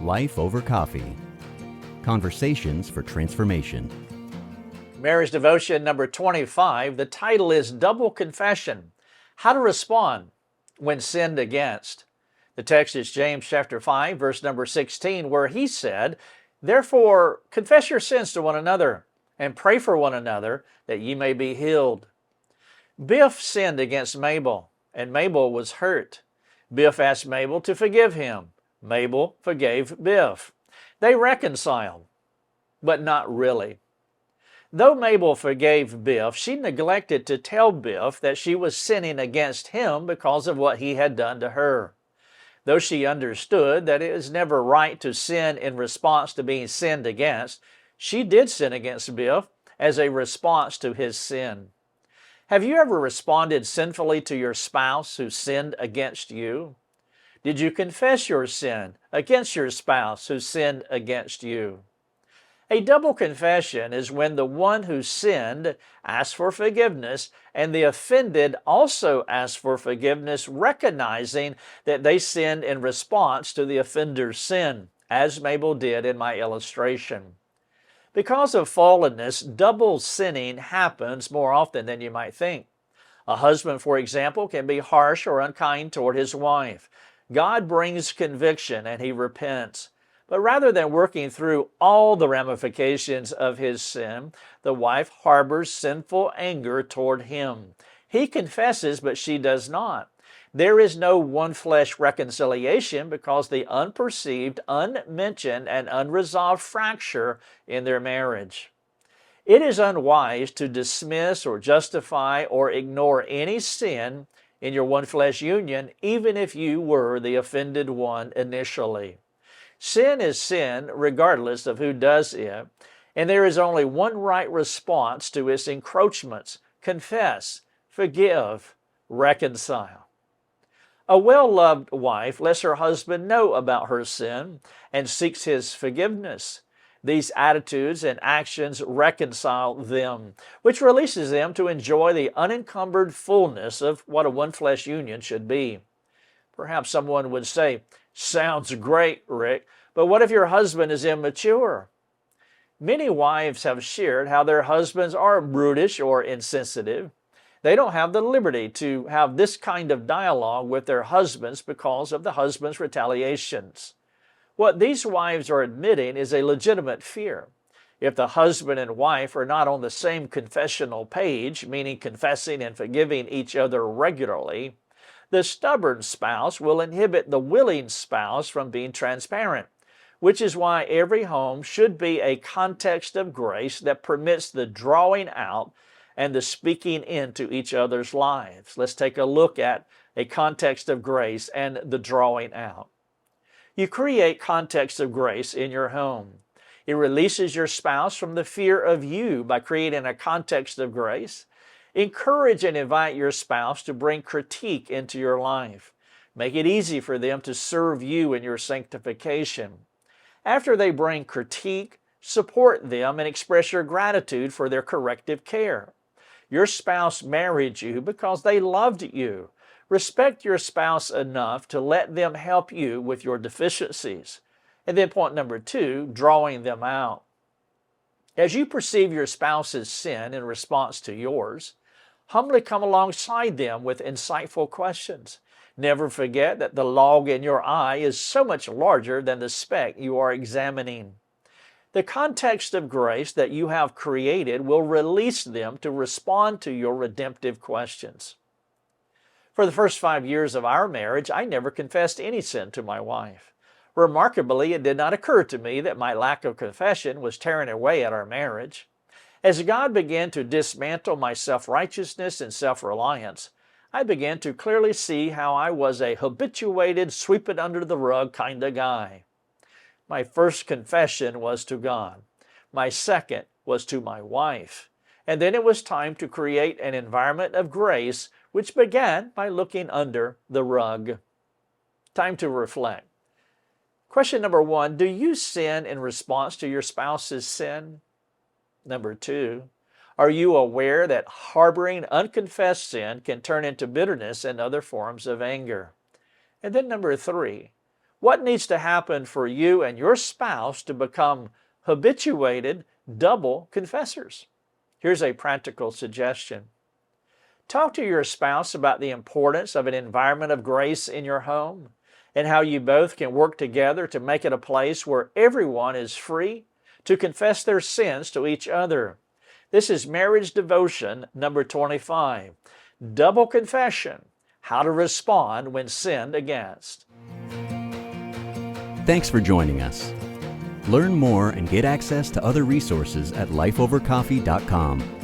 Life Over Coffee. Conversations for Transformation. Marriage Devotion number 25. The title is Double Confession: How to Respond When Sinned Against. The text is James chapter 5, verse number 16, where he said, "Therefore confess your sins to one another, and pray for one another, that ye may be healed." Biff sinned against Mabel, and Mabel was hurt. Biff asked Mabel to forgive him. Mabel forgave Biff. They reconciled, but not really. Though Mabel forgave Biff, she neglected to tell Biff that she was sinning against him because of what he had done to her. Though she understood that it is never right to sin in response to being sinned against, she did sin against Biff as a response to his sin. Have you ever responded sinfully to your spouse who sinned against you? Did you confess your sin against your spouse who sinned against you? A double confession is when the one who sinned asks for forgiveness and the offended also asks for forgiveness, recognizing that they sinned in response to the offender's sin, as Mabel did in my illustration. Because of fallenness, double sinning happens more often than you might think. A husband, for example, can be harsh or unkind toward his wife. God brings conviction and he repents. But rather than working through all the ramifications of his sin, the wife harbors sinful anger toward him. He confesses, but she does not. There is no one-flesh reconciliation because the unperceived, unmentioned, and unresolved fracture in their marriage. It is unwise to dismiss or justify or ignore any sin in your one-flesh union, even if you were the offended one initially. Sin is sin regardless of who does it, and there is only one right response to its encroachments: confess, forgive, reconcile. A well-loved wife lets her husband know about her sin and seeks his forgiveness. These attitudes and actions reconcile them, which releases them to enjoy the unencumbered fullness of what a one-flesh union should be. Perhaps someone would say, "Sounds great, Rick, but what if your husband is immature?" Many wives have shared how their husbands are brutish or insensitive. They don't have the liberty to have this kind of dialogue with their husbands because of the husband's retaliations. What these wives are admitting is a legitimate fear. If the husband and wife are not on the same confessional page, meaning confessing and forgiving each other regularly, the stubborn spouse will inhibit the willing spouse from being transparent, which is why every home should be a context of grace that permits the drawing out and the speaking into each other's lives. Let's take a look at a context of grace and the drawing out. You create context of grace in your home. It releases your spouse from the fear of you by creating a context of grace. Encourage and invite your spouse to bring critique into your life. Make it easy for them to serve you in your sanctification. After they bring critique, support them and express your gratitude for their corrective care. Your spouse married you because they loved you. Respect your spouse enough to let them help you with your deficiencies. And then point number 2, drawing them out. As you perceive your spouse's sin in response to yours, humbly come alongside them with insightful questions. Never forget that the log in your eye is so much larger than the speck you are examining. The context of grace that you have created will release them to respond to your redemptive questions. For the first 5 years of our marriage, I never confessed any sin to my wife. Remarkably, it did not occur to me that my lack of confession was tearing away at our marriage. As God began to dismantle my self-righteousness and self-reliance, I began to clearly see how I was a habituated, sweep-it-under-the-rug kind of guy. My first confession was to God. My second was to my wife. And then it was time to create an environment of grace, which began by looking under the rug. Time to reflect. Question number 1, do you sin in response to your spouse's sin? Number 2, are you aware that harboring unconfessed sin can turn into bitterness and other forms of anger? And then number 3, What needs to happen for you and your spouse to become habituated double confessors? Here's a practical suggestion. Talk to your spouse about the importance of an environment of grace in your home and how you both can work together to make it a place where everyone is free to confess their sins to each other. This is Marriage Devotion number 25. Double Confession: How to Respond When Sinned Against. Thanks for joining us. Learn more and get access to other resources at lifeovercoffee.com.